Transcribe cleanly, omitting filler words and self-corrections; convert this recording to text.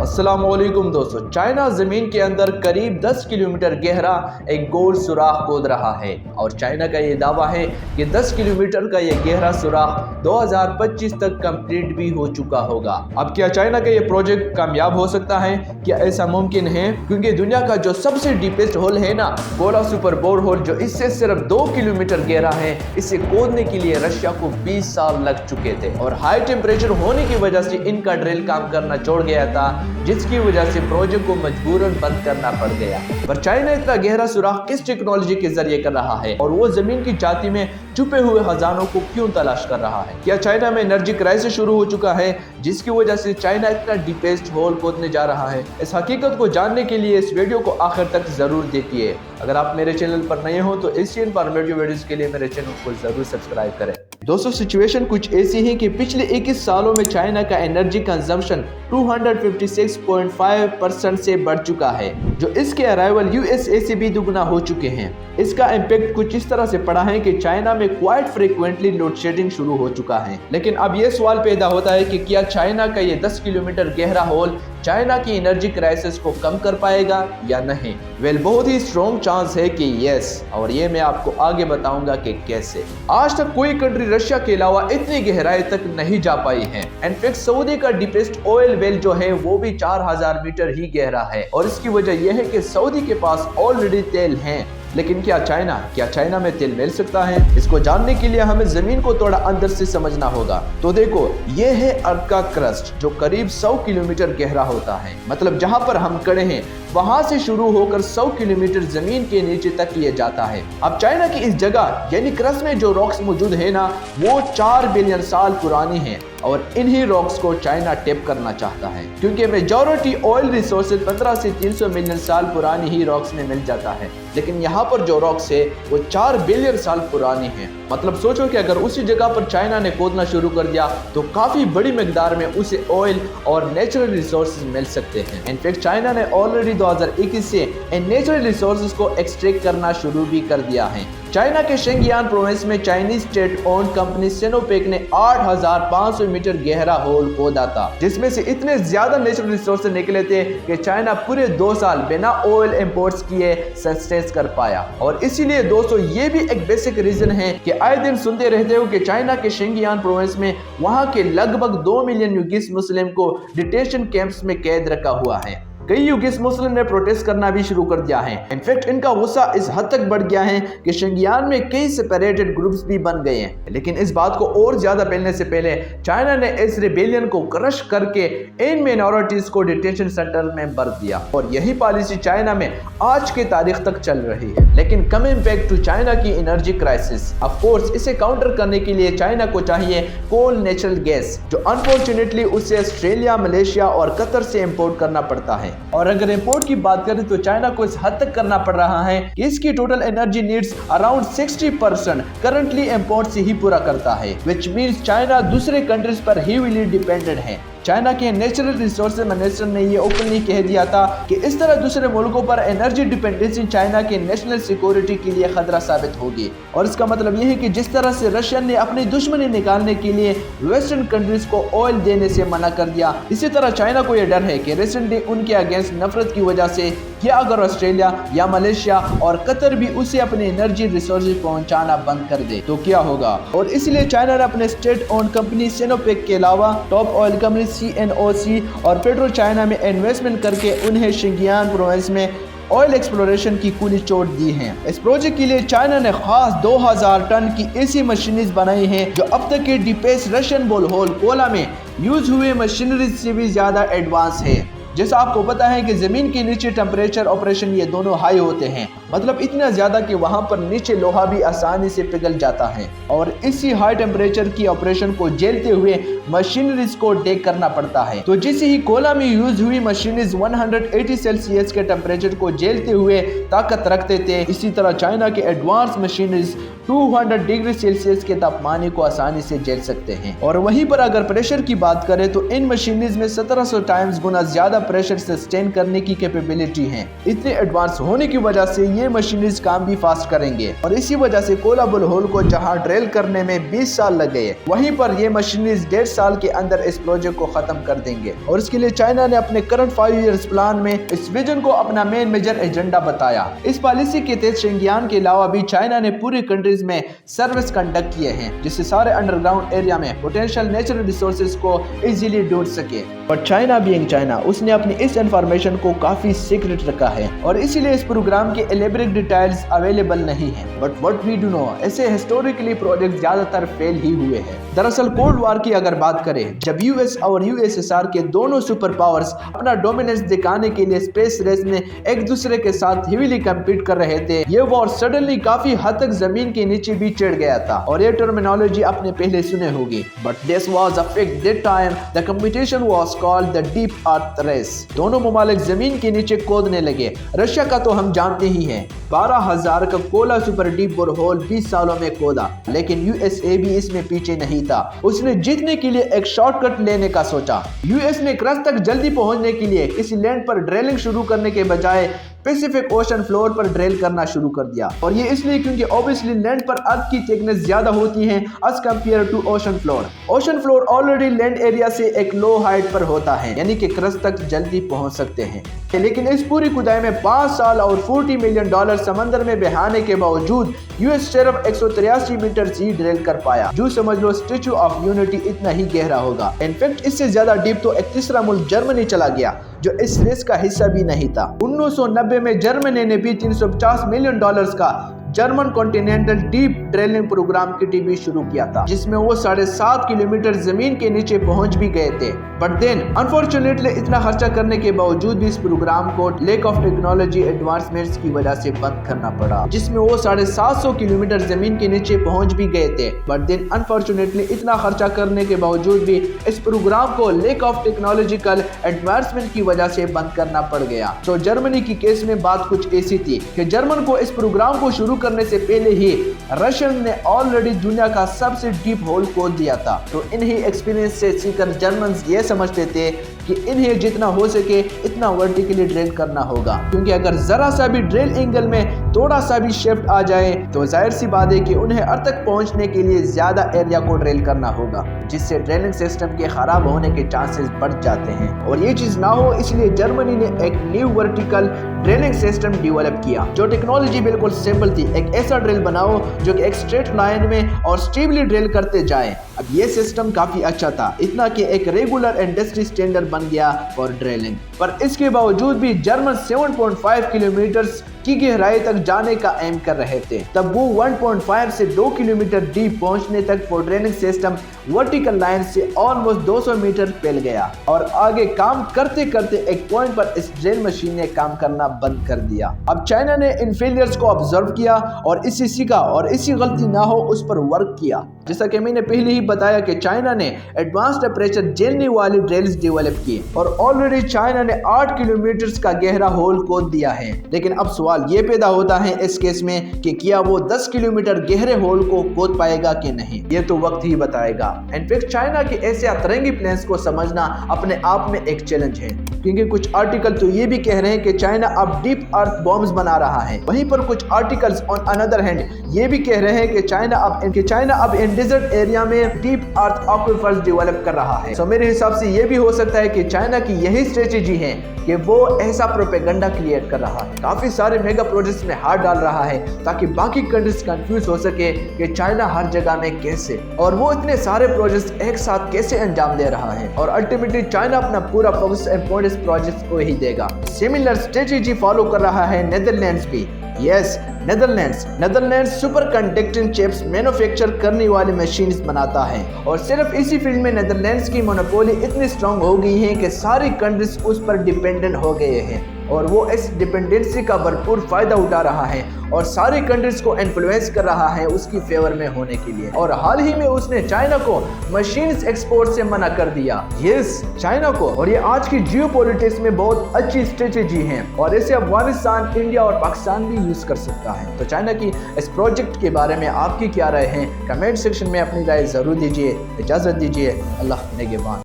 अस्सलामुअलैकुम दोस्तों, चाइना जमीन के अंदर करीब 10 किलोमीटर गहरा एक गोल सुराख खोद रहा है और चाइना का ये दावा है कि 10 किलोमीटर का ये गहरा सुराख 2025 तक कंप्लीट भी हो चुका होगा। अब क्या चाइना का ये प्रोजेक्ट कामयाब हो सकता है? क्या ऐसा मुमकिन है? क्योंकि दुनिया का जो सबसे डीपेस्ट होल है ना, गोला सुपर बोर होल, जो इससे सिर्फ 2 किलोमीटर गहरा है, इसे खोदने के लिए रशिया को 20 साल लग चुके थे और हाई टेम्परेचर होने की वजह से इनका ड्रिल काम करना छोड़ गया था, जिसकी वजह से प्रोजेक्ट को मजबूरन बंद करना पड़ गया। पर चाइना इतना गहरा सुराख किस टेक्नोलॉजी के जरिए कर रहा है और वो जमीन की छाती में छुपे हुए खजानों को क्यों तलाश कर रहा है? क्या चाइना में एनर्जी क्राइसिस शुरू हो चुका है जिसकी वजह से चाइना इतना डीपेस्ट होल खोदने जा रहा है? इस हकीकत को जानने के लिए इस वीडियो को आखिर तक जरूर देखिए। अगर आप मेरे चैनल पर नए हो तो एशियन इन्फॉर्मेटिव वीडियोस के लिए मेरे चैनल को जरूर सब्सक्राइब करें। दोस्तों, सिचुएशन कुछ ऐसी है कि पिछले 21 सालों में चाइना का एनर्जी कंजम्पशन 256.5% से बढ़ चुका है, जो इसके अराइवल यूएसए से भी दुगना हो चुके हैं। इसका इम्पैक्ट कुछ इस तरह से पड़ा है कि चाइना में क्वाइट फ्रीक्वेंटली लोड शेडिंग शुरू हो चुका है। लेकिन अब यह सवाल पैदा होता है कि क्या चाइना का ये 10 किलोमीटर गहरा होल चाइना की एनर्जी क्राइसिस को कम कर पाएगा या नहीं? बहुत ही स्ट्रॉन्ग चांस है कि यस, और ये मैं आपको आगे बताऊंगा कि कैसे। आज तक कोई कंट्री रशिया के अलावा इतनी गहराई तक नहीं जा पाई है। इनफैक्ट सऊदी का डीपेस्ट ऑयल वेल जो है वो भी 4000 मीटर ही गहरा है और इसकी वजह यह है कि सऊदी के पास ऑलरेडी तेल है। लेकिन क्या चाइना में तेल मिल सकता है? इसको जानने के लिए हमें जमीन को थोड़ा अंदर से समझना होगा। तो देखो, ये है अर्थ का क्रस्ट जो करीब 100 किलोमीटर गहरा होता है। मतलब जहां पर हम खड़े हैं वहां से शुरू होकर 100 किलोमीटर जमीन के नीचे तक ये जाता है। अब चाइना की इस जगह यानी क्रस्ट में जो रॉक्स मौजूद है ना, वो 4 बिलियन साल पुरानी है और इन्हीं रॉक्स को चाइना टैप करना चाहता है, क्योंकि मेजॉरिटी ऑयल रिसोर्सेज 15 से 300 मिलियन साल पुरानी ही रॉक्स में मिल जाता है। लेकिन यहाँ पर जो रॉक्स है वो 4 बिलियन साल पुरानी है। मतलब सोचो कि अगर उसी जगह पर चाइना ने खोदना शुरू कर दिया तो काफी बड़ी मिकदार में उसे ऑयल और नेचुरल रिसोर्सेज मिल सकते हैं। इनफैक्ट चाइना ने ऑलरेडी 2021 से इन नेचुरल रिसोर्सेज को एक्सट्रैक्ट करना शुरू भी कर दिया है। चाइना के शेंगियान प्रोविंस में Chinese state owned company Sinopec ने 8500 मीटर गहरा होल खोदा था, जिसमें से इतने ज्यादा नेचुरल रिसोर्सेज निकले थे कि चाइना पूरे 2 साल बिना ऑयल इंपोर्ट्स किए सस्टेन कर पाया। और इसीलिए दोस्तों, ये भी एक बेसिक रीजन है कि आए दिन सुनते रहते हो कि चाइना के शेंगियान प्रोविंस में वहां के लगभग 2 मिलियन युगिस मुस्लिम को डिटेंशन कैंप्स में कैद रखा हुआ है। कई युगिस मुस्लिम ने प्रोटेस्ट करना भी शुरू कर दिया है। इनफैक्ट इनका गुस्सा इस हद तक बढ़ गया है कि शिंजियांग में कई सेपरेटेड ग्रुप्स भी बन गए हैं। लेकिन इस बात को और ज्यादा फैलने से पहले चाइना ने इस रिबेलियन को क्रश करके इन माइनॉरिटीज को डिटेंशन सेंटर में भर दिया और यही पॉलिसी चाइना में आज के तारीख तक चल रही है। लेकिन कमिंग बैक टू चाइना की एनर्जी क्राइसिस, ऑफ कोर्स इसे काउंटर करने के लिए चाइना को चाहिए कोल नेचुरल गैस, जो अनफॉर्चुनेटली उसे ऑस्ट्रेलिया, मलेशिया और कतर से इंपोर्ट करना पड़ता है। और अगर इंपोर्ट की बात करें तो चाइना को इस हद तक करना पड़ रहा है कि इसकी total energy needs around 60% currently import से ही पूरा करता है, व्हिच मींस चाइना दूसरे कंट्रीज पर हेवीली डिपेंडेंट है। चाइना के नेचुरल रिसोर्सेज मिनिस्टर ने ये ओपनली कह दिया था कि इस तरह दूसरे मुल्कों पर एनर्जी डिपेंडेंसी चाइना के नेशनल सिक्योरिटी के लिए खतरा साबित होगी। और इसका मतलब ये है कि जिस तरह से रशिया ने अपनी दुश्मनी निकालने के लिए वेस्टर्न कंट्रीज को ऑयल देने से मना कर दिया, इसी तरह चाइना को यह डर है कि रिसेंटली उनके अगेंस्ट नफरत की वजह से क्या अगर ऑस्ट्रेलिया या मलेशिया और कतर भी उसे अपने एनर्जी रिसोर्सेज पहुंचाना बंद कर दे तो क्या होगा। और इसलिए चाइना ने अपने स्टेट ओन्ड कंपनी सिनोपेक के अलावा टॉप ऑयल कंपनी CNOOC और पेट्रो चाइना में इन्वेस्टमेंट करके उन्हें शिंजियांग प्रोविंस में ऑयल एक्सप्लोरेशन की कुली चोट दी है। इस प्रोजेक्ट के लिए चाइना ने खास 2000 टन की ऐसी मशीनरीज बनाई हैं जो अब तक के डीपेस्ट रशियन बोल होल कोला में यूज हुए मशीनरीज से भी ज्यादा एडवांस है। जैसा आपको पता है कि जमीन के नीचे टेम्परेचर ऑपरेशन ये दोनों हाई होते हैं, मतलब इतना ज्यादा कि वहां पर नीचे लोहा भी आसानी से पिघल जाता है और इसी हाई टेम्परेचर की ऑपरेशन को झेलते हुए मशीनरीज को टेक करना पड़ता है। तो जैसे ही कोला में यूज हुई मशीनरीज 180 सेल्सियस के टेम्परेचर को झेलते हुए ताकत रखते थे, इसी तरह चाइना के एडवांस मशीनरीज 200 डिग्री सेल्सियस के तापमान को आसानी से झेल सकते हैं। और वहीं पर अगर प्रेशर की बात करें तो इन मशीनरीज में 1700 टाइम्स गुना ज्यादा प्रेशर सस्टेन करने की कैपेबिलिटी है। इतने एडवांस होने की वजह से ये मशीनरीज काम भी फास्ट करेंगे और इसी वजह से कोलाबुल होल को जहां ड्रिल करने में 20 साल लग गए, वहीं पर ये मशीनरीज 1.5 साल के अंदर इस प्रोजेक्ट को खत्म कर देंगे। और इसके लिए चाइना ने अपने करंट 5 ईयर्स प्लान में इस विजन को अपना मेजर एजेंडा बताया। इस पॉलिसी के तहत शिंजियांग के अलावा भी चाइना ने पूरी कंट्रीज में सर्विस कंडक्ट किए हैं, जिससे सारे अंडरग्राउंड एरिया में पोटेंशियल नेचुरल रिसोर्सेज को इजीली ढूंढ सके। पर चाइना बीइंग चाइना, उसने अपनी इस इंफॉर्मेशन को काफी सीक्रेट रखा है और इसीलिए इस प्रोग्राम के एलेबोरेट डिटेल्स अवेलेबल नहीं है। But what we do know, ऐसे हिस्टोरिकली प्रोजेक्ट ज्यादातर फेल ही हुए हैं। दरअसल कोल्ड वॉर की अगर बात करें, जब यूएस और यूएसएसआर के दोनों सुपर पावर्स अपना डोमिनेंस दिखाने के लिए स्पेस रेस में एक दूसरे के साथ हेवीली कम्पीट कर रहे थे, ये वॉर सडनली काफी हद तक जमीन के नीचे भी चढ़ गया था। और ये टर्मिनोलॉजी आपने पहले सुने होगी, but this was a fake. That time the competition was called the deep earth race. दोनों ममालिक जमीन के नीचे खोदने लगे। रशिया का तो हम जानते ही हैं, 12,000 का कोला सुपर डीप बोरहोल 20 सालों में खोदा, लेकिन यूएसए भी इसमें पीछे नहीं था। उसने जीतने के लिए एक शॉर्टकट लेने का सोचा। यूएस ने क्रस्ट तक जल्दी पहुंचने के लिए किसी लैंड पर ड्रिलिंग शुरू करने के बजाय पैसिफिक ओशन फ्लोर पर ड्रिल करना शुरू कर दिया। और ये इसलिए क्योंकि ऑब्वियसली लैंड पर अर्थ की थिकनेस ज्यादा होती है as compare to ocean floor. Ocean floor already land area से एक लो हाइट पर होता है, यानी कि क्रस्ट तक जल्दी पहुंच सकते हैं। लेकिन इस पूरी खुदाई में 5 साल और $40 मिलियन समंदर में बहाने के बावजूद यूएस सिर्फ 183 मीटर ही ड्रिल कर पाया। जो समझ लो स्टैच्यू ऑफ यूनिटी इतना ही गहरा होगा। इनफैक्ट इससे ज्यादा डीप तो एक तीसरा मुल्क जर्मनी चला गया, जो इस रेस का हिस्सा भी नहीं था। 1990 में जर्मनी ने भी $350 मिलियन का German continental deep drilling programme की टीवी शुरू किया था, जिसमें वो 7.5 किलोमीटर जमीन के नीचे पहुंच भी गए थे। बट देन अनफॉर्चुनेटली इतना खर्चा करने के बावजूद भी इस प्रोग्राम को लैक ऑफ टेक्नोलॉजी एडवांसमेंट्स की वजह से बंद करना पड़ा, जिसमें वो 750 किलोमीटर जमीन के नीचे पहुंच भी गए थे। बट देन अनफॉर्चुनेटली इतना खर्चा करने के बावजूद भी इस प्रोग्राम को लैक ऑफ टेक्नोलॉजिकल एडवांसमेंट की वजह से बंद करना पड़ गया। तो जर्मनी की केस में बात कुछ ऐसी थी कि जर्मन को इस प्रोग्राम को शुरू करने से पहले ही रशियन ने ऑलरेडी दुनिया का सबसे डीप होल खोद दिया था। तो इन्हीं एक्सपीरियंस से सीखकर जर्मन ये समझते थे कि इन्हें जितना हो सके इतना वर्टिकली ड्रिल करना होगा, क्योंकि अगर जरा सा भी ड्रिल एंगल में थोड़ा सा भी शिफ्ट आ जाए तो जाहिर सी बात है कि उन्हें अर्थ तक पहुंचने के लिए ज्यादा एरिया को ड्रिल करना होगा, जिससे ड्रिलिंग सिस्टम के खराब होने के चांसेस बढ़ जाते हैं। और ये चीज ना हो इसलिए जर्मनी ने एक new vertical drilling system develop किया। जो टेक्नोलॉजी बिल्कुल सिंपल थी, एक ऐसा ड्रिल बनाओ जो कि एक स्ट्रेट लाइन में और स्टेबली ड्रिल करते जाए। अब ये सिस्टम काफी अच्छा था, इतना कि एक रेगुलर इंडस्ट्री स्टैंडर्ड बन गया फॉर ड्रिलिंग। पर इसके बावजूद भी जर्मन 7.5 किलोमीटर की गहराई तक जाने का एम कर रहे थे। तब वो 1.5 से 2 किलोमीटर डीप पहुंचने तक for draining system vertical line से ऑलमोस्ट 200 मीटर फैल गया और आगे काम करते करते एक पॉइंट पर इस ड्रिल मशीन ने काम करना बंद कर दिया। अब चाइना ने इन फेलियर्स को ऑब्जर्व किया और इससे सीखा और इसी गलती ना हो उस पर वर्क किया। जैसा कि मैंने पहले ही बताया कि चाइना ने एडवांस टेम्परेचर झेलने वाली ड्रिल्स डेवलप किए और ऑलरेडी चाइना ने 8 किलोमीटर का गहरा होल खोद दिया है। लेकिन अब सवाल ये पैदा होता है इस केस में कि क्या वो 10 किलोमीटर गहरे होल को खोद पाएगा कि नहीं, ये तो वक्त ही बताएगा। इनफैक्ट चाइना के ऐसे अतरंगी प्लान्स को समझना अपने आप में एक चैलेंज है, क्योंकि कुछ आर्टिकल तो ये भी कह रहे हैं कि चाइना अब डीप अर्थ बॉम्ब्स बना रहा है। वहीं पर कुछ आर्टिकल्स ऑन अनदर हैंड ये भी कह रहे हैं कि चाइना अब इन डेजर्ट एरिया में डीप अर्थ एक्वीफर्स डेवलप कर रहा है। तो मेरे हिसाब से ये भी हो सकता है कि चाइना की यही स्ट्रेटेजी है कि वो ऐसा प्रोपेगेंडा क्रिएट कर रहा है, काफी सारे मेगा प्रोजेक्ट्स में हाथ डाल रहा है ताकि बाकी कंट्रीज कंफ्यूज हो सके कि चाइना हर जगह में कैसे, और वो इतने सारे प्रोजेक्ट्स एक साथ कैसे अंजाम दे रहा है। और अल्टीमेटली चाइना अपना पूरा फोकस एंड इस प्रोजेक्ट को ही देगा। सिमिलर स्ट्रेटेजी फॉलो कर रहा है नेदरलैंड्स भी। Yes, Netherlands super conducting chips manufacture करने वाली मशीन्स बनाता है और सिर्फ इसी फील्ड में नेदरलैंड्स की मोनोपोली इतनी स्ट्रांग हो गई है कि सारी कंट्रीज उस पर डिपेंडेंट हो गए हैं। और वो इस डिपेंडेंसी का भरपूर फायदा उठा रहा है और सारी कंट्रीज को इन्फ्लुएंस कर रहा है उसकी फेवर में होने के लिए। और हाल ही में उसने चाइना को मशीन्स एक्सपोर्ट से मना कर दिया। यस, चाइना को। और ये आज की जियोपॉलिटिक्स में बहुत अच्छी स्ट्रेटेजी है और इसे अफगानिस्तान, इंडिया और पाकिस्तान भी यूज कर सकता है। तो चाइना की इस प्रोजेक्ट के बारे में आपकी क्या राय है? कमेंट सेक्शन में अपनी राय जरूर दीजिए। इजाजत दीजिए। अल्लाह निगहबान।